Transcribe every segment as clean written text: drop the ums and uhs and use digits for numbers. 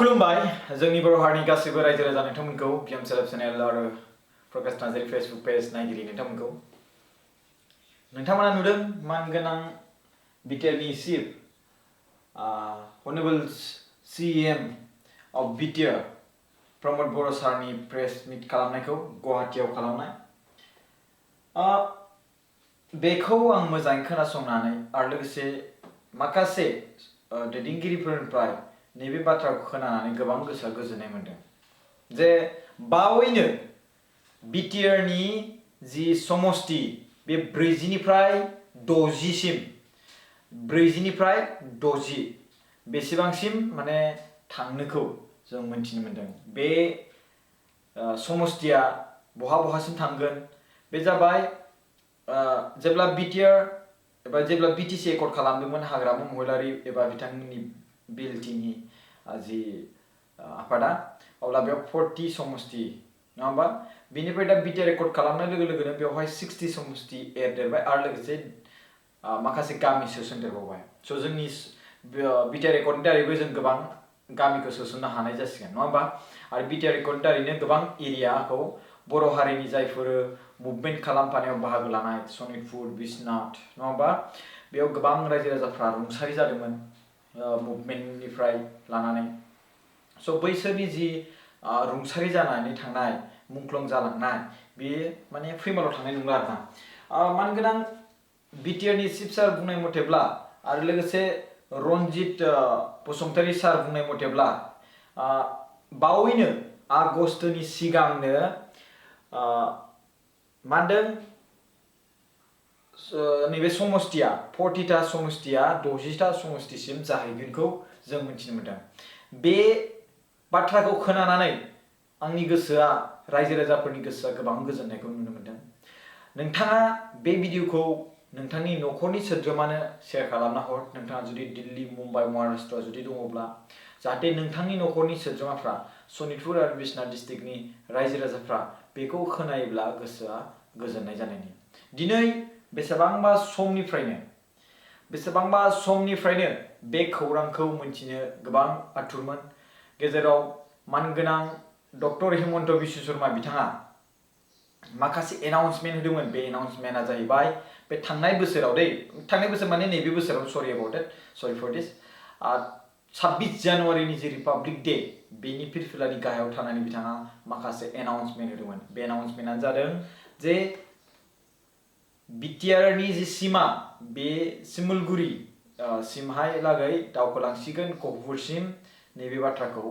खुलुमबाय जोंनि बर' हारिनि गासैबो रायजो राजा नोंथांमोनखौ BM चेनेल आरो प्रकाश नार्जारी फेसबुक पेज नायगिरि नोंथांमोनखौ नोंथांमोना नुदों मानगोनां बिटिआरनि chief honourable CEM of BTR Pramod Boro' सारनि प्रेस मिट खालामनायखौ गुवाहाटीआव खालामनाय बेखौ आं मोजाङै खोनासंनानै आरो लोगोसे माखासे दैदेनगिरिफोरनिफ्राय नैबे बाथ्राखौ खोनानानै गोबां गोसोआ गोजोननाय मोनदों जे बावैनो बिटिआरनि जि समष्टि बे 40 निफ्राय 60 सिम 40 निफ्राय 60 बेसेबांसिम माने थांनोखौ जों मिथिनो मोनदों बे समष्टिया बहासिम थांगोन बे जाबाय जेब्ला बिटिआर एबा जेब्ला BTC एकर्ड खालामदोंमोन हाग्रामा महिलारी एबा बिथांनि बिएलटिनि जि आफादा अब्ला बेयाव 40 समष्टि नङा होमबा बेनिफ्राय दा बिटिआर एकर्ड खालामनाय लोगो लोगोनो बेवहाय 60 समष्टि एरदेरबाय आरो लोगोसे माखासे गामि सोसनदेरबावबाय स' जोंनि बिटिआर एकर्डनि दारैबो जों गोबां गामिखौ सोसननो हानाय जासिगोन नङा होमबा आरो बिटिआर एकर्डनि दारैनो गोबां एरियाखौ बर' हारिनि जायफोर मुभमेन्ट खालामफानायाव बाहागो लानाय सनितपुर बिश्वनाथ नङा होमबा बेयाव गोबां रायजो राजाफ्रा रुंसारि जादोंमोन मुभमेन्टनिफ्राय लानानै स' बैसोरनि जि रुंसारि जानानै थांनाय मुंख्लं जालांनाय बे माने फैमालाव थांनाय नंला आरोना मानगोनां बिटिआरनि चिफ सार बुंनाय मथेब्ला आरो लोगोसे रनजित बसुमतारी सार बुंनाय मथेब्ला बावैनो आगष्टनि सिगांनो मा होनदों नैबे समष्टिया 40टा समष्टिया 60टा समष्टिसिम जाहैगोनखौ जों मिथिनो मोनदों बे बाथ्राखौ खोनानानै आंनि गोसोआ रायजो राजाफोरनि गोसोआ गोबां गोजोननायखौ नुनो मोनदों नोंथाङा बे भिडिअखौ नोंथांनि न'खरनि सोद्रोमानो शेयार खालामना हर नोंथाङा जुदि दिल्ली मुम्बाइ महाराष्ट्र जुदि दङब्ला जाहाथे नोंथांनि न'खरनि सोद्रोमाफ्रा सनितपुर आरो बिश्वनाथ डिस्ट्रिक्टनि रायजो राजाफ्रा बेखौ खोनायोब्ला गोसोआ गोजोननाय जानायनि दिनै बेसेबांबा समनिफ्रायनो बे खौरांखौ मिथिनो गोबां आथुरमोन गेजेराव मानगोनां डक्टर हिमन्त बिश्व शर्मा बिथाङा माखासे एनाउन्समेन्ट होदोंमोन बे एनाउन्समेन्टआ जाहैबाय बे थांनाय बोसोराव थांनाय बोसोर माने नैबे बोसोराव सरि फर दिस 26 जानुवारिनि जे रिपाब्लिक डे बेनि फिरफिलानि गाहायाव थानानै बिथाङा माखासे एनाउन्समेन्ट होदोंमोन बे एनाउन्समेन्टआ जादों जे बिटिआरनि जि सिमा बे सिमुलगुरि सिमहाय लागै दावखोलांसिगोन गहपुरसिम नैबे बाथ्राखौ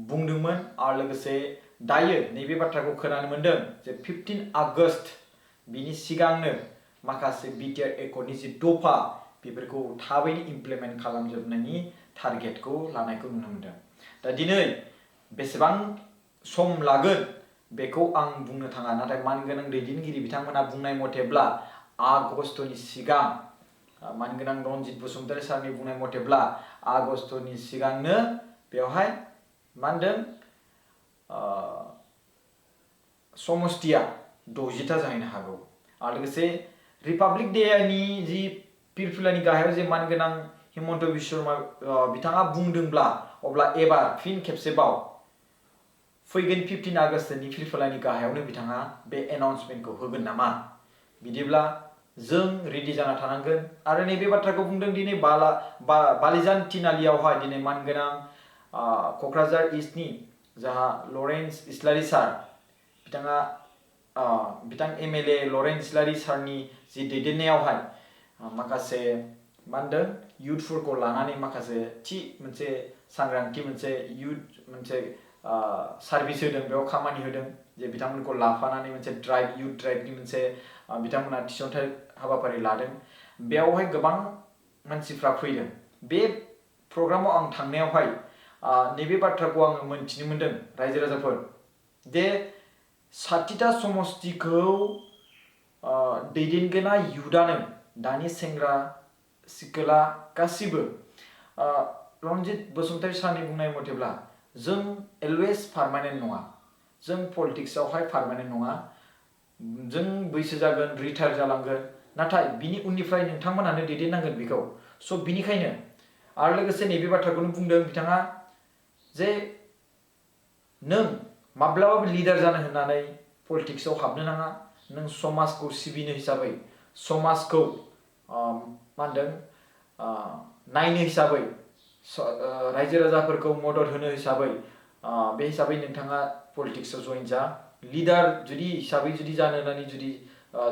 बुंदोंमोन आरो लोगोसे दायो नैबे बाथ्राखौ खोनानो मोनदों जे 15 आगस्ट बिनि सिगांनो माखासे बिटिआर एकर्डनि जि दफा बेफोरखौ थाबैनो इमप्लिमेन्ट खालामजोबनायनि टारगेटखौ लानायखौ नुनो मोनदों दा दिनै बेसेबां सम लागोन बेखौ आं बुंनो थाङा नाथाय मानगोनां दैदेनगिरि बिथांमोना बुंनाय मथेब्ला आगष्टनि सिगां मानगोनां रनजित बसुमतारी सारनि बुंनाय मथेब्ला आगष्टनि सिगांनो बेवहाय मा होनदों समष्टिया 60टा जाहैनो हागौ आरो लोगोसे रिपाब्लिक डेनि जि फिरफिलानि गाहायाव जे मानगोनां हिमन्त बिश्व शर्मा बिथाङा बुंदोंब्ला अब्ला एबार फिन खेबसेबाव फैगोन 15 आगष्टनि फिरफिलानि गाहायावनो बिथाङा बे एनाउन्समेन्टखौ होगोन नामा बिदिब्ला जों रेडि जाना थानांगोन आरो नैबे बाथ्राखौ बुंदों दिनै बालिजान तिनालियावहाय दिनै मानगोनां क'क्राझार इस्टनि जाहा लरेन्स इस्लारि सार बिथाङा बिथां MLA लरेन्स इस्लारि सारनि जि दैदेननायावहाय माखासे मा होनदों इयुथफोरखौ लानानै माखासे थि मोनसे सांग्रांथि मोनसे इयुथ मोनसे सार्भिस होदों बेयाव खामानि होदों जे बिथांमोनखौ लाफानानै मोनसे इयुथ ड्राइभनि मोनसे बिथांमोना थिसनथाइ हाबाफारि लादों बेयावहाय गोबां मानसिफ्रा फैदों बे प्रग्रामाव आं थांनायावहाय नैबे बाथ्राखौ आङो मोनथिनो मोनदों रायजो राजाफोर जे 60टा समष्टिखौ दैदेनगोना इयुथआनो दानि सेंग्रा सिखोला गासिबो रनजित बसुमतारी सारनि बुंनाय मथेब्ला जों अलवेज पार्मानेन्ट नङा जों पलिटिक्सआवहाय पार्मानेन्ट नङा जों बैसो जागोन रिटायार जालांगोन नाथाय बिनि उननिफ्राय नोंथांमोनानो दैदेननांगोन बेखौ स' बिनिखायनो आरो लोगोसे नैबे बाथ्राखौनो बुंदों बिथाङा जे नों माब्लाबाबो लिडार जानो होननानै पलिटिक्सआव हाबनो नाङा नों समाजखौ सिबिनो हिसाबै समाजखौ मा होनदों नायनो हिसाबै रायजो राजाफोरखौ मदद होनो हिसाबै बे हिसाबै नोंथाङा पलिटिक्सआव जइन जा लिडार जुदि हिसाबै जुदि जानो होननानै जुदि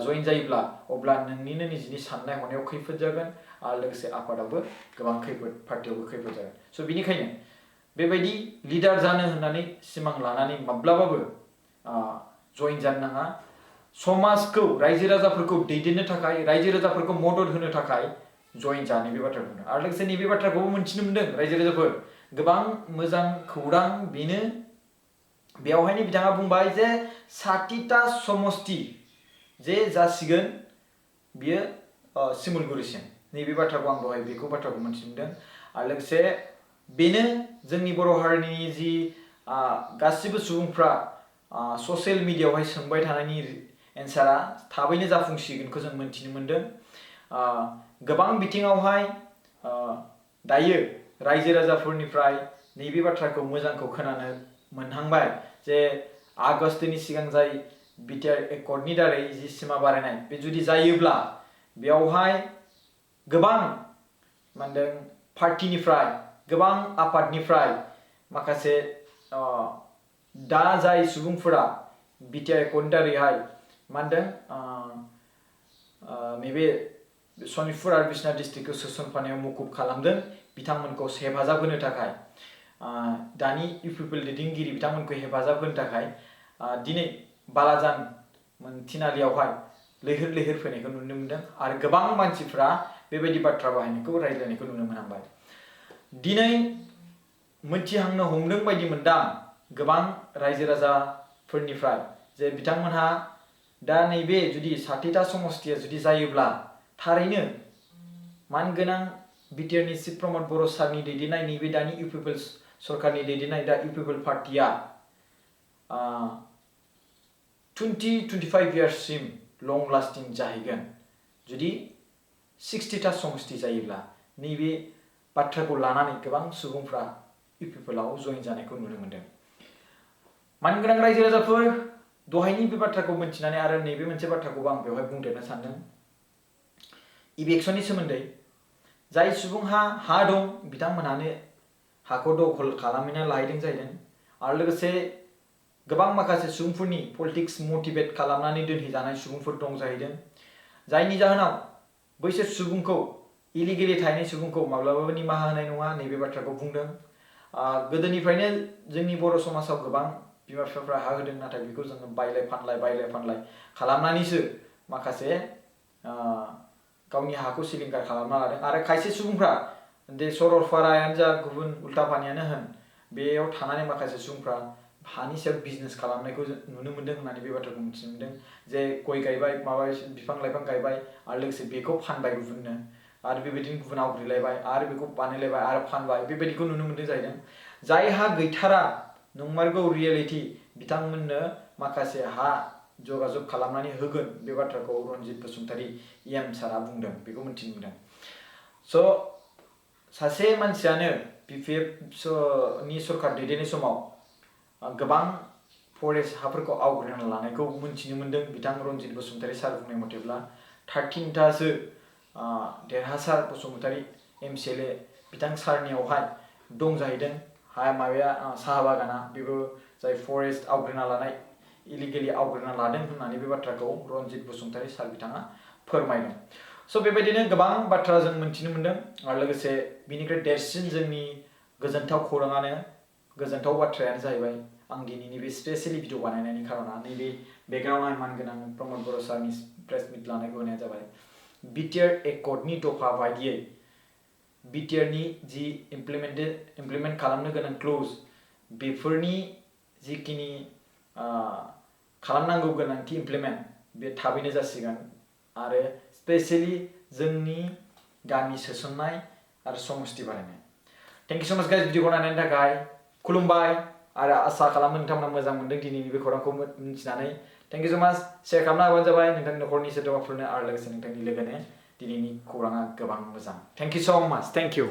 जइन जायोब्ला अब्ला नोंनिनो निजिनि साननाय हनायाव खैफोद जागोन आरो लोगोसे आफादावबो गोबां खैफोद पार्टियावबो खैफोद जागोन स' बिनिखायनो बेबायदि लिडार जानो होननानै सिमां लानानै माब्लाबाबो जइन जानो नाङा समाजखौ रायजो राजाफोरखौ दैदेननो थाखाय रायजो राजाफोरखौ मदद होनो थाखाय जइन जा नैबे बाथ्रा बुंदों आरो लोगोसे नैबे बाथ्राखौबो मोनथिनो मोनदों रायजो राजाफोर गोबां मोजां खौरां बेनो बेयावहायनो बिथाङा बुंबाय जे 60टा समष्टि जे जासिगोन बियो सिमुलगुरिसिम नैबे बाथ्राखौ आं दहाय बेखौ बाथ्राखौ मोनथिनो मोनदों आरो लोगोसे बेनो जोंनि बर' हारिनि जि गासिबो सुबुंफ्रा ससियेल मिडियायावहाय सोंबाय थानायनि एन्सारा थाबैनो जाफुंसिगोनखौ जों मोनथिनो मोनदों गोबां बिथिङावहाय दायो रायजो राजाफोरनिफ्राय नैबे बाथ्राखौ मोजांखौ खोनानो मोनहांबाय जे आगष्टनि सिगां जाय बिटिआर एकर्डनि दारै जि सिमा बारायनाय बे जुदि जायोब्ला बेयावहाय गोबां मानदों पार्टिनिफ्राय गोबां आफादनिफ्राय माखासे दा जाय सुबुंफोरा बिटिआर एकर्डनि दारैहाय मानदों नैबे सनितपुर आरो बिश्वनाथ डिस्ट्रिक्टखौ सोसनफानायाव मुखुब खालामदों बिथांमोनखौ हेफाजाब होनो थाखाय दानि इउपिपिएल दैदेनगिरि बिथांमोनखौ हेफाजाब होनो थाखाय दिनै बालाजान थिनालियावहाय लैहोर लैहोर फैनायखौ नुनो मोनदों आरो गोबां मानसिफ्रा बेबायदि बाथ्रा बाहायनायखौ रायज्लायनायखौ नुनो मोनहांबाय दिनै मोनथिहांनो हमदों बायदि मोनदां गोबां रायजो राजाफोरनिफ्राय जे बिथांमोनहा दा नैबे जुदि 60टा समष्टिया जुदि जायोब्ला थारैनो मानगोनां बिटिआरनि चिफ प्रमद बर' सारनि दैदेननाय नैबे दानि इउपिपिएल सरकारनि दैदेननाय दा इउपिपिएल पार्टिया 20-25 इयार्ससिम लं लास्टिं जाहैगोन जुदि 60टा समष्टि जायोब्ला नैबे बाथ्राखौ लानानै गोबां सुबुंफ्रा इउपिपिएलआव जइन जानायखौ नुनो मोनदों मानगोनां रायजो राजाफोर दहायनि बे बाथ्राखौ मोनथिनानै आरो नैबे मोनसे बाथ्राखौबो आं बेवहाय बुंदेरनो सानदों इभिक्सननि सोमोन्दै जाय सुबुंहा हा दं बिथांमोनहानो हाखौ दखल खालामना लाहैदों जाहैदों आरो लोगोसे गोबां माखासे सुबुंफोरनि पलिटिक्स मटिभेट खालामनानै दोनहैजानाय सुबुंफोर दं जाहैदों जायनि जाहोनाव बैसोर सुबुंखौ इलिगेलि थाहैनाय सुबुंखौ माब्लाबाबो निमाहा होनाय नङा नैबे बाथ्राखौ बुंदों गोदोनिफ्रायनो जोंनि बर' समाजाव गोबां बिमा बिफाफ्रा हा होदों नाथाय बेखौ जोङो बायलाय फानलाय खालामनानैसो माखासे गावनि हाखौ सिलिंखार खालामना लादों आरो खायसे सुबुंफ्रा दे सरलपारायानो जा गुबुन उल्टापानियानो होन बेयाव थानानै माखासे सुबुंफ्रा हानि सायाव बिजनेस खालामनायखौ नुनो मोनदों होननानै बे बाथ्राखौ मिथिनो मोनदों जे गय गायबाय माबा बिफां लाइफां गायबाय आरो लोगोसे बेखौ फानबाय गुबुननो आरो बेबायदिनो गुबुन आवग्रिलायबाय आरो बेखौ बानायलायबाय आरो फानबाय बेबायदिखौ नुनो मोनदों जाहैदों जायहा गैथारा नंमारगौ रियेलिटि बिथांमोननो माखासे हा जगाजग खालामनानै होगोन बे बाथ्राखौ रनजित बसुमतारी एम सारा बुंदों बेखौ मिथिनो मोनदों स' सासे मानसियानो बिपिएफनि सरकार दैदेननाय समाव गोबां फरेस्ट हाफोरखौ आवग्रिना लानायखौ मिथिनो मोनदों बिथां रनजित बसुमतारी सार बुंनाय मथेब्ला 13टासो देरहासार बसुमतारी एमसिएलए बिथां सारनियावहाय दं जाहैदों हा माबाया साहा बागाना बेबो जाय फरेस्ट आवग्रिना लानाय इलिगेलि आवग्रिना लादों होननानै बे बाथ्राखौ रनजित बसुमतारी सार बिथाङा फोरमायदों स' बेबायदिनो गोबां बाथ्रा जों मिथिनो मोनदों आरो लोगोसे बिनिफ्राय देरसिन जोंनि गोजोनथाव खौराङानो गोजोनथाव बाथ्रायानो जाहैबाय आं दिनैनि बे स्पेसियेलि भिडिअ बानायनायनि खारना नैबे बेकग्राउन्डआव मानगोनां प्रमद बर' सारनि प्रेस मिट लानायखौ होनाया जाबाय बिटिआर एकर्डनि दफा बायदियै बिटिआरनि जि इमप्लिमेन्ट खालामनो गोनां क्लज बेफोरनि जिखिनि खालामनांगौ गोनांथि इमप्लिमेन्ट बे थाबैनो जासिगोन आरो स्पेसियेलि जोंनि गामि सोसननाय आरो समष्टि बानायनाय थेंक इउ सो माच गाइस भिडिअखौ नायनायनि थाखाय खुलुमबाय आरो आसा खालामो नोंथांमोना मोजां मोनदों दिनैनि बे खौरांखौ मिथिनानै थेंक इउ सो माच शेयार खालामना होबानो जाबाय नोंथांनि नखरनि सोद्रोमाफोरनो आरो लोगोसे नोंथांनि लोगोनो दिनैनि खौराङा गोबां मोजां थेंक इउ सो माच थेंक इउ